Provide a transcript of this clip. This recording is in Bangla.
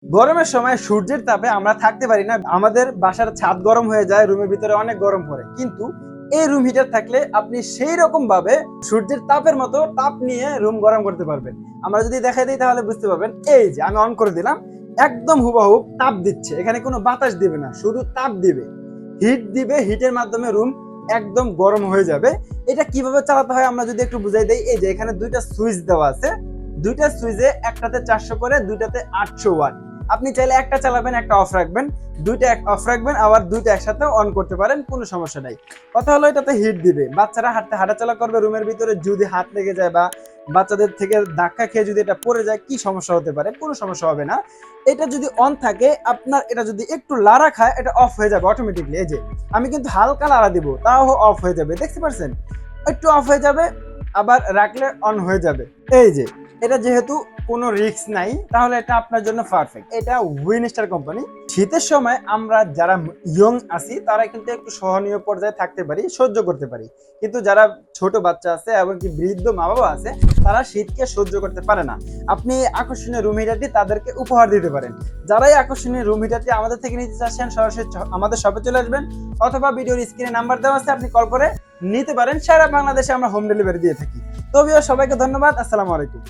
গরমের সময় সূর্যের তাপে আমরা থাকতে পারি না, আমাদের বাসার ছাদ গরম হয়ে যায়, রুমের ভিতরে অনেক গরম পড়ে। কিন্তু এই রুম হিটার থাকলে আপনি সেই রকম ভাবে সূর্যের তাপের মতো তাপ নিয়ে রুম গরম করতে পারবেন। আমরা যদি দেখাই দিই তাহলে বুঝতে পারবেন। এই যে আমি অন করে দিলাম, একদম হুবহুব তাপ দিচ্ছে, এখানে কোনো বাতাস দিবে না, শুধু তাপ দিবে, হিট দিবে, হিটের মাধ্যমে রুম একদম গরম হয়ে যাবে। এটা কিভাবে চালাতে হয় আমরা যদি একটু বুঝাই দেই, এই যে এখানে দুইটা সুইচ দেওয়া আছে, দুইটা সুইচে একটাতে 400 করে, দুইটাতে 800 ওয়াট। আপনি চাইলে একটা চালাবেন, একটা অফ রাখবেন, দুইটা অফ রাখবেন, আবার দুইটা একসাথে অন করতে পারেন, কোনো সমস্যা নাই। কথা হলো এটাতে হিট দিবে, বাচ্চারা হাঁটাচলা করবে রুমের ভিতরে, যদি হাত লেগে যায় বা বাচ্চাদের থেকে ধাক্কা খেয়ে যদি এটা পড়ে যায় কি সমস্যা হতে পারে? কোনো সমস্যা হবে না। এটা যদি অন থাকে, আপনার এটা যদি একটু লাড়া খায় এটা অফ হয়ে যাবে অটোমেটিকলি। এই যে আমি কিন্তু হালকা লাড়া দিব, তাও অফ হয়ে যাবে, দেখতে পাচ্ছেন? একটু অফ হয়ে যাবে, আবার রাখলে অন হয়ে যাবে। এই যে এটা যেহেতু কোনো রিস্ক নাই, তাহলে এটা আপনার জন্য পারফেক্ট। এটা উইনস্টার কোম্পানি। শীতের সময় আমরা যারা ইয়ং আছি তারা কিন্তু একটু সহনীয় পর্যায়ে থাকতে পারি, সহ্য করতে পারি। কিন্তু যারা ছোট বাচ্চা আছে এবং কি বৃদ্ধ মা বাবা আছে, তারা শীতকে সহ্য করতে পারে না। আপনি আকর্ষণীয় রুম হিটারটি তাদেরকে উপহার দিতে পারেন। যারাই আকর্ষণীয় রুম হিটারটি আমাদের থেকে নিতে চাচ্ছেন, সরাসরি আমাদের শপে চলে আসবেন, অথবা ভিডিওর স্ক্রিনে নাম্বার দেওয়া আছে, আপনি কল করে নিতে পারেন। সারা বাংলাদেশে আমরা হোম ডেলিভারি দিয়ে থাকি। তবেও সবাইকে ধন্যবাদ। আসসালামু আলাইকুম।